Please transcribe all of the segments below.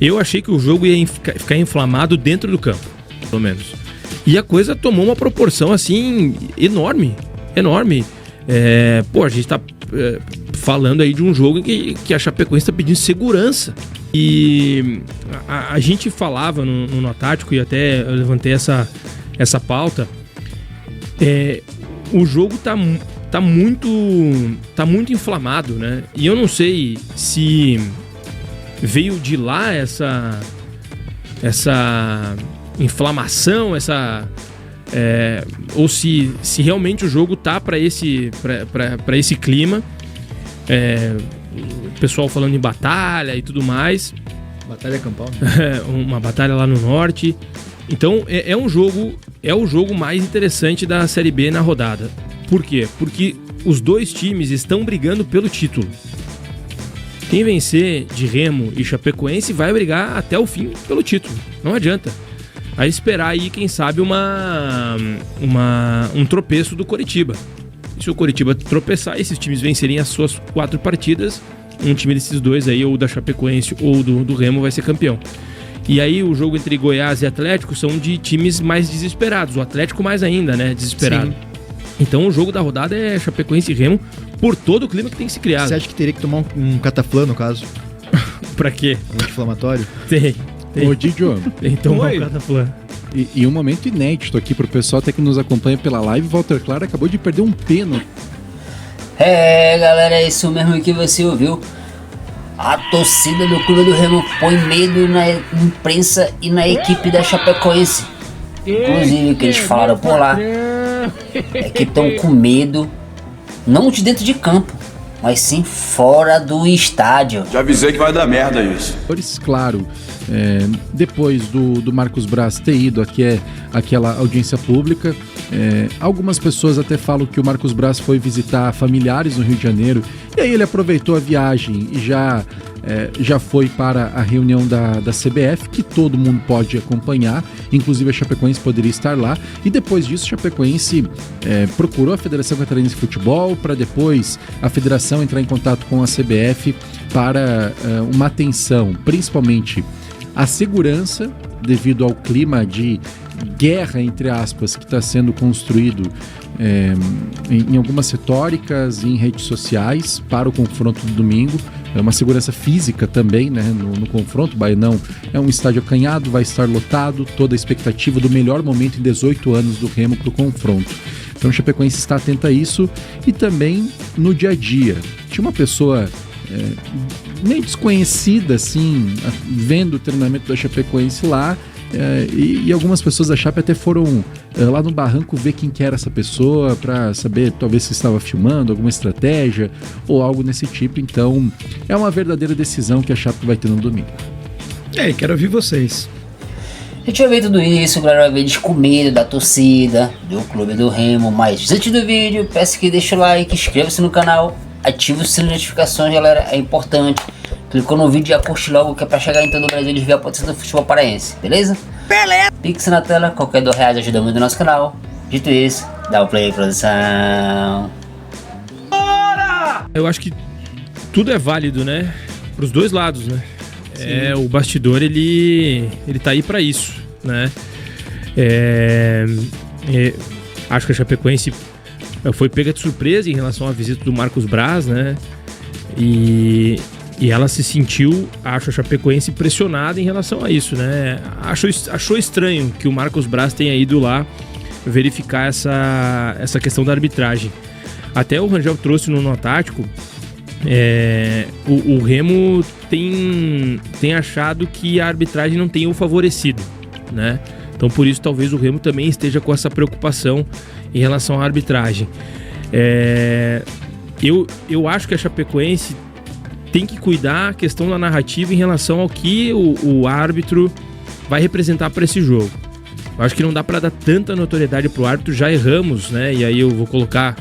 Eu achei que o jogo ia ficar inflamado dentro do campo, pelo menos. E a coisa tomou uma proporção, assim, enorme. A gente tá falando aí de um jogo que a Chapecoense tá pedindo segurança. E a gente falava no Nó Tático, e até eu levantei essa pauta, o jogo tá muito inflamado, né? E eu não sei se veio de lá essa inflamação, ou se realmente o jogo tá para esse clima. O pessoal falando em batalha e tudo mais. Batalha campal, né? Uma batalha lá no norte. Então é o jogo mais interessante da Série B na rodada. Por quê? Porque os dois times estão brigando pelo título. Quem vencer de Remo e Chapecoense vai brigar até o fim pelo título. Não adianta. Aí esperar aí, quem sabe, um tropeço do Coritiba. Se o Coritiba tropeçar, esses times vencerem as suas 4 partidas, um time desses dois aí, ou da Chapecoense ou do Remo, vai ser campeão. E aí o jogo entre Goiás e Atlético são de times mais desesperados. O Atlético mais ainda, né? Desesperado. Sim. Então o jogo da rodada é Chapecoense e Remo por todo o clima que tem se criado. Você acha que teria que tomar um cataflã, no caso? Pra quê? Um anti-inflamatório? Tem. Ô, Didio. Tem que tomar um cataflã. E um momento inédito aqui pro pessoal até que nos acompanha pela live, Walter Claro acabou de perder um pênalti. Galera, é isso mesmo que você ouviu. A torcida do Clube do Remo põe medo na imprensa e na equipe da Chapecoense. Inclusive, o que eles falaram por lá é que estão com medo, não de dentro de campo, mas sim fora do estádio. Já avisei que vai dar merda isso. Claro, depois do Marcos Braz ter ido aqui àquela audiência pública, algumas pessoas até falam que o Marcos Braz foi visitar familiares no Rio de Janeiro, e aí ele aproveitou a viagem e já foi para a reunião da CBF, que todo mundo pode acompanhar, inclusive a Chapecoense poderia estar lá, e depois disso a Chapecoense procurou a Federação Catarinense de Futebol para depois a federação entrar em contato com a CBF para uma atenção, principalmente a segurança, devido ao clima de guerra, entre aspas, que está sendo construído em algumas retóricas e em redes sociais para o confronto do domingo. É uma segurança física também, né, no confronto. O Baianão é um estádio acanhado, vai estar lotado, toda a expectativa do melhor momento em 18 anos do Remo para o confronto. Então o Chapecoense está atento a isso, e também no dia a dia. Tinha uma pessoa meio desconhecida, assim, vendo o treinamento da Chapecoense lá, e algumas pessoas da Chape até foram lá no barranco ver quem que era essa pessoa, para saber talvez se estava filmando, alguma estratégia ou algo nesse tipo. Então é uma verdadeira decisão que a Chape vai ter no domingo. Quero ouvir vocês. A gente vai ver tudo isso, galera, vai ver com medo da torcida do Clube do Remo. Mas antes do vídeo, peço que deixe o like, inscreva-se no canal, ative o sininho de notificações, galera, é importante. Clicou no vídeo e já curte logo, que é pra chegar em todo o Brasil e ver a potência do futebol paraense, beleza? Beleza! Pix na tela, qualquer R$2 ajuda muito o nosso canal. Dito isso, dá o play, produção. Bora! Eu acho que tudo é válido, né? Pros dois lados, né? O bastidor, ele tá aí pra isso, né? Acho que a Chapecoense foi pega de surpresa em relação à visita do Marcos Braz, né? E ela se sentiu, acho, a Chapecoense pressionada em relação a isso, né? Achou estranho que o Marcos Braz tenha ido lá verificar essa questão da arbitragem. Até o Rangel trouxe no Nó Tático, o Remo tem achado que a arbitragem não tem o favorecido, né? Então por isso talvez o Remo também esteja com essa preocupação em relação à arbitragem. Eu acho que a Chapecoense tem que cuidar a questão da narrativa em relação ao que o árbitro vai representar para esse jogo. Eu acho que não dá para dar tanta notoriedade pro árbitro, já erramos, né? E aí eu vou colocar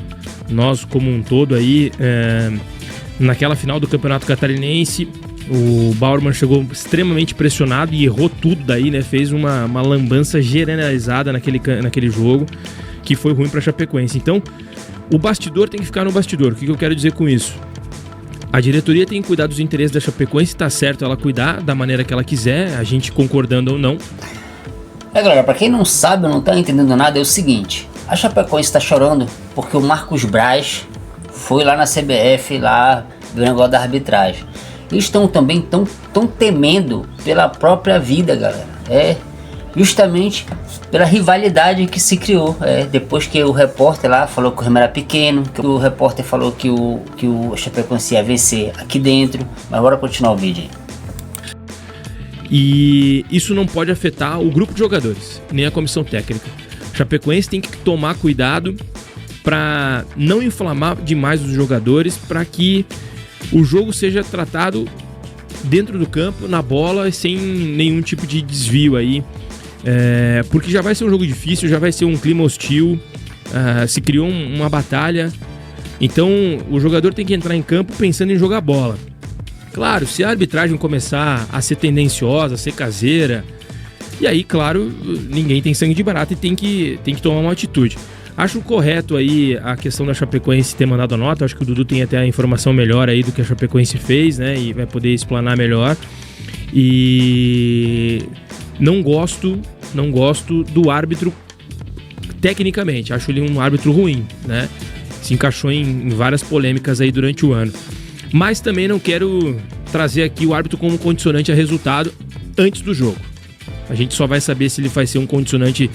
nós como um todo aí, naquela final do Campeonato Catarinense, o Bauerman chegou extremamente pressionado e errou tudo daí, né? Fez uma lambança generalizada naquele jogo, que foi ruim para a Chapecoense. Então, o bastidor tem que ficar no bastidor. O que eu quero dizer com isso? A diretoria tem que cuidar dos interesses da Chapecoense, tá certo ela cuidar da maneira que ela quiser, a gente concordando ou não. Galera, pra quem não sabe, não tá entendendo nada, é o seguinte: a Chapecoense tá chorando porque o Marcos Braz foi lá na CBF, lá do negócio da arbitragem. Eles estão também tão temendo pela própria vida, galera. Justamente pela rivalidade que se criou. Depois que o repórter lá falou que o Remo era pequeno, que o repórter falou que o Chapecoense ia vencer aqui dentro. Mas bora continuar o vídeo aí. E isso não pode afetar o grupo de jogadores, nem a comissão técnica. O Chapecoense tem que tomar cuidado para não inflamar demais os jogadores, para que o jogo seja tratado dentro do campo, na bola, sem nenhum tipo de desvio aí. Porque já vai ser um jogo difícil, já vai ser um clima hostil, se criou uma batalha. Então o jogador tem que entrar em campo pensando em jogar bola. Claro, se a arbitragem começar a ser tendenciosa, a ser caseira, e aí, claro, ninguém tem sangue de barata e tem que tomar uma atitude. Acho correto aí a questão da Chapecoense ter mandado a nota. Acho que o Dudu tem até a informação melhor aí do que a Chapecoense fez, né? E vai poder explanar melhor. E não gosto do árbitro tecnicamente. Acho ele um árbitro ruim, né? Se encaixou em várias polêmicas aí durante o ano. Mas também não quero trazer aqui o árbitro como condicionante a resultado antes do jogo. A gente só vai saber se ele vai ser um condicionante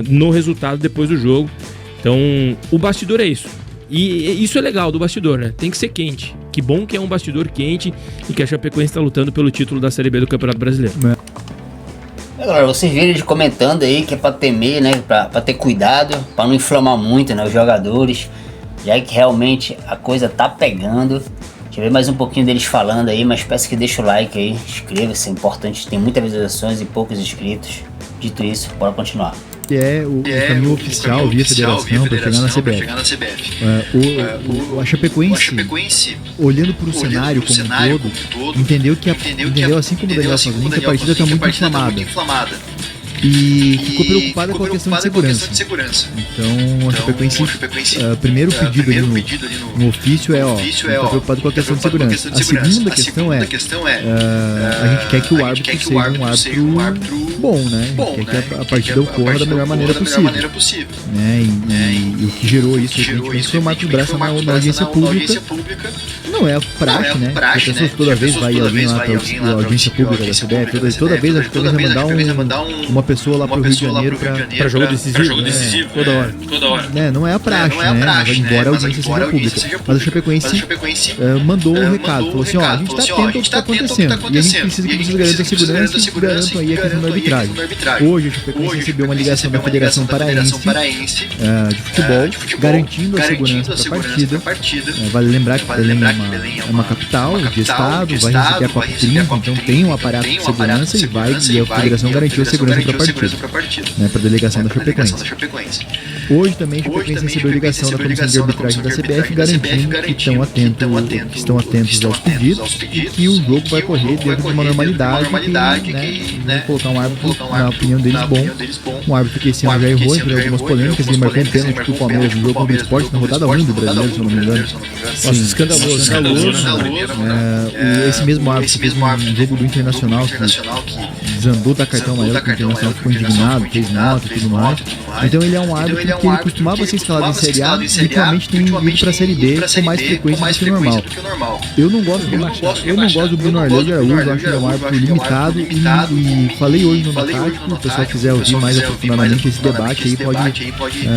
no resultado depois do jogo. Então, o bastidor é isso. E isso é legal do bastidor, né? Tem que ser quente. Que bom que é um bastidor quente e que a Chapecoense está lutando pelo título da Série B do Campeonato Brasileiro. Galera, vocês viram eles comentando aí que é pra temer, né? Pra ter cuidado, pra não inflamar muito, né, os jogadores. Já que realmente a coisa tá pegando. Deixa eu ver mais um pouquinho deles falando aí, mas peço que deixe o like aí, inscreva-se, é importante, tem muitas visualizações e poucos inscritos. Dito isso, bora continuar. Que é o caminho oficial via federação para chegar na CBF. A Chapecoense, olhando para o cenário como um todo, entendeu assim como o Daniel Sanzoni, que a partida está muito inflamada. E ficou preocupada com a questão de segurança. Então a Chapecoense, primeiro pedido ali no ofício está preocupado com a questão de segurança. A segunda questão a gente quer que o árbitro seja um árbitro bom, né? Quer que a partida ocorra da melhor maneira possível. Né? E o que gerou isso foi o Marcos Braz na audiência pública. Não é a praxe, né? As pessoas toda vez vai alguém lá para a audiência pública da CBF, toda vez a Chapecoense vai mandar uma pessoa lá pro Rio de Janeiro para jogo decisivo. Toda hora. Não é a praxe, né? Embora a audiência seja pública. Mas a Chapecoense mandou um recado, falou assim, a gente está atento ao que está acontecendo. E a gente precisa que vocês garantam a segurança e garantam aí a questão da arbitragem. Hoje a Chapecoense recebeu uma ligação da Federação Paraense de Futebol, garantindo a segurança para a partida. Vale lembrar que Belém é uma capital de estado, vai receber a Copa 30, então tem um aparato de segurança e a Federação garantiu a segurança para a partida, né, para a delegação da Chapecoense. Hoje também a Chapecoense recebeu a ligação da Comissão de Arbitragem da CBF garantindo que estão atentos aos pedidos e que o jogo vai correr dentro de uma normalidade, vamos colocar um árbitro, na opinião deles, bom. Um árbitro que esse ano já errou, entre algumas polêmicas, ele marcou um pênalti pro Palmeiras no jogo do Esporte na rodada 1 do Brasileiro, se eu não me engano. Nossa, escandaloso. Esse mesmo árbitro fez um jogo do Internacional que desandou da cartão amarelo, que o Internacional ficou indignado, fez nota e tudo mais. Então ele é um árbitro que ele costumava ser escalado em Série A e ultimamente tem ido para a Série B com mais frequência do que o normal. Eu não gosto do Bruno Arleu de Araújo, acho que ele é um árbitro limitado e falei hoje no Tático, o pessoal quiser ouvir mais aprofundadamente esse debate aí pode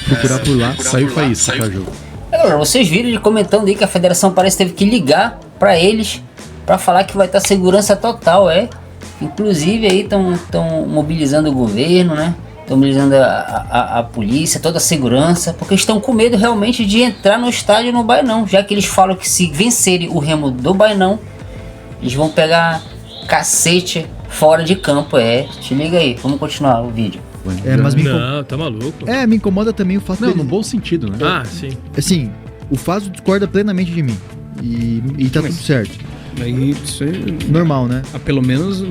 procurar por lá. Saiu faísca, tá, jogo. Galera, vocês viram ele comentando aí que a federação parece que teve que ligar para eles para falar que vai estar segurança total, Inclusive aí estão mobilizando o governo, né? Estão mobilizando a polícia, toda a segurança, porque estão com medo realmente de entrar no estádio no Bainão, já que eles falam que se vencerem o Remo do Bainão, eles vão pegar cacete fora de campo, Te liga aí, vamos continuar o vídeo. Mas não, tá maluco. Me incomoda também o fato no bom sentido, né? Ah, sim. Assim, o Faso discorda plenamente de mim e tá tudo certo. Isso é normal, né? Há pelo menos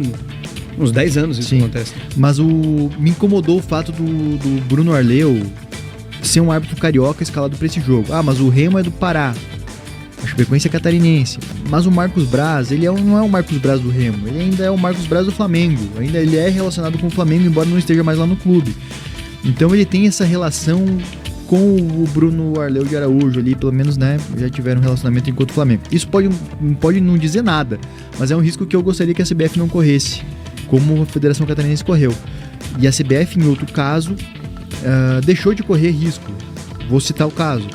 uns 10 anos isso acontece. Mas me incomodou o fato do Bruno Arleu ser um árbitro carioca escalado pra esse jogo. Mas o Remo é do Pará. A Chapecoense é catarinense. Mas o Marcos Braz, ele não é o Marcos Braz do Remo, ele ainda é o Marcos Braz do Flamengo. Ainda ele é relacionado com o Flamengo, embora não esteja mais lá no clube. Então ele tem essa relação com o Bruno Arleu de Araújo ali, pelo menos, né, já tiveram um relacionamento enquanto Flamengo. Isso pode não dizer nada, mas é um risco que eu gostaria que a CBF não corresse, como a Federação Catarinense correu. E a CBF, em outro caso, deixou de correr risco. Vou citar o caso.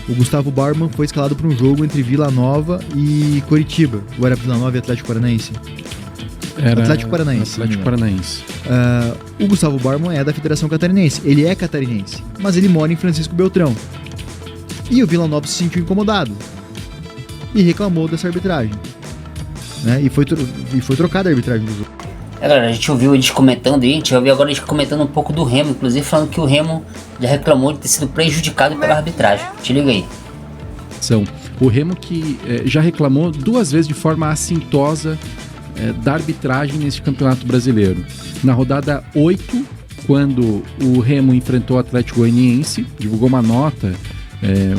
O Gustavo Bauerman foi escalado para um jogo entre Vila Nova e Coritiba. Ou era Vila Nova e Atlético Paranaense? Era Atlético Paranaense. Atlético Paranaense. O Gustavo Bauerman é da Federação Catarinense. Ele é catarinense, mas ele mora em Francisco Beltrão. E o Vila Nova se sentiu incomodado e reclamou dessa arbitragem, né? E foi trocada a arbitragem do jogo. Galera, a gente ouviu eles comentando aí, a gente ouviu agora eles comentando um pouco do Remo, inclusive falando que o Remo já reclamou de ter sido prejudicado pela arbitragem. Te liga aí. O Remo que já reclamou 2 vezes de forma assintosa da arbitragem neste Campeonato Brasileiro. Na rodada 8, quando o Remo enfrentou o Atlético Goianiense, divulgou uma nota,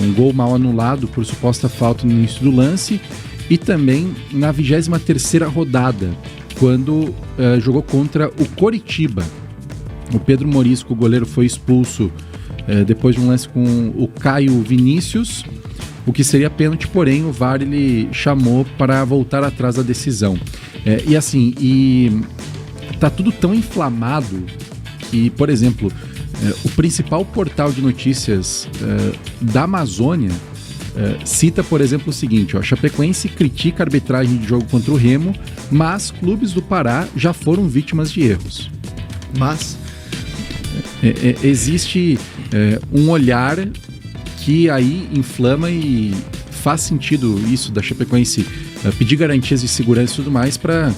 um gol mal anulado por suposta falta no início do lance, e também na 23ª rodada, quando jogou contra o Coritiba. O Pedro Morisco, o goleiro, foi expulso depois de um lance com o Caio Vinícius, o que seria pênalti, porém o VAR ele chamou para voltar atrás da decisão. E tá tudo tão inflamado que, por exemplo, o principal portal de notícias da Amazônia cita, por exemplo, o seguinte: a Chapecoense critica a arbitragem de jogo contra o Remo, mas clubes do Pará já foram vítimas de erros. Mas existe um olhar que aí inflama, e faz sentido isso da Chapecoense pedir garantias de segurança e tudo mais para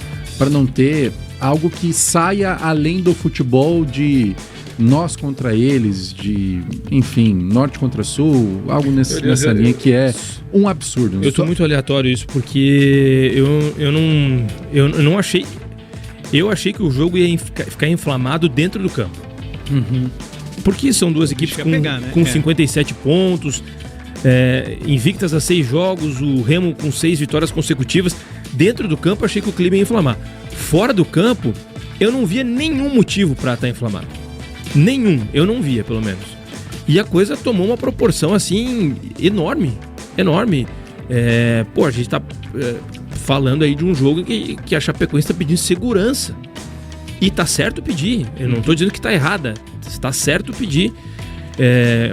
não ter algo que saia além do futebol, de nós contra eles, de, enfim, norte contra sul, algo nessa linha que é um absurdo. Eu tô muito aleatório isso, porque eu não achei... Eu achei que o jogo ia ficar inflamado dentro do campo. Uhum. Porque são duas equipes com 57 pontos, invictas a 6 jogos, o Remo com 6 vitórias consecutivas. Dentro do campo, achei que o clima ia inflamar. Fora do campo, eu não via nenhum motivo para estar inflamado. Nenhum, eu não via, pelo menos. E a coisa tomou uma proporção, assim, enorme. A gente tá falando aí de um jogo que a Chapecoense tá pedindo segurança. E tá certo pedir, eu não tô dizendo que tá errada, tá certo pedir.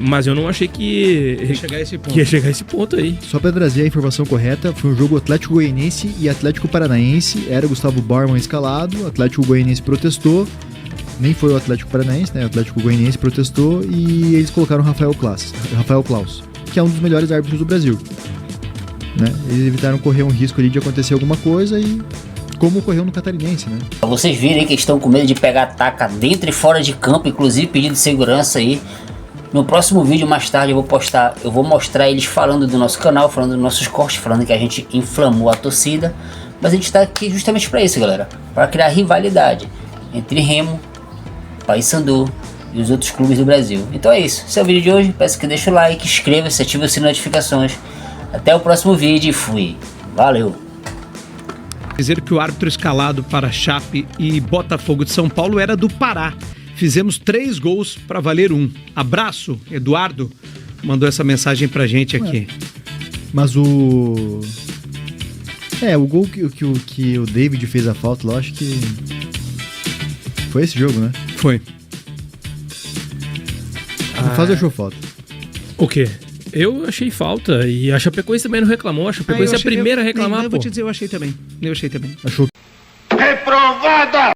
Mas eu não achei que ia chegar a esse ponto aí. Só para trazer a informação correta, foi um jogo Atlético Goianiense e Atlético Paranaense. Era o Gustavo Bauerman escalado, o Atlético Goianiense protestou. Nem foi o Atlético Paranaense, né? O Atlético Goianiense protestou e eles colocaram o Rafael Claus, que é um dos melhores árbitros do Brasil, né? Eles evitaram correr um risco ali de acontecer alguma coisa, e como ocorreu no Catarinense, né? Pra vocês virem que estão com medo de pegar taca dentro e fora de campo, inclusive pedindo segurança aí. No próximo vídeo, mais tarde, eu vou mostrar eles falando do nosso canal, falando dos nossos cortes, falando que a gente inflamou a torcida. Mas a gente tá aqui justamente para isso, galera, para criar rivalidade entre Remo, Paysandu e os outros clubes do Brasil. Então é isso, esse é o vídeo de hoje. Peço que deixe o like, inscreva-se, ative o sininho de notificações. Até o próximo vídeo e fui. Valeu! Dizer que o árbitro escalado para Chape e Botafogo de São Paulo era do Pará. Fizemos 3 gols para valer 1. Abraço, Eduardo mandou essa mensagem pra gente aqui. Mas o gol que o David fez a falta lá, acho que foi esse jogo, né? Foi. Não faz achou falta. O quê? Eu achei falta, e a Chapecoense também não reclamou. A Chapecoense é a primeira a reclamar, Eu vou te dizer, eu achei também. Achou. Reprovada!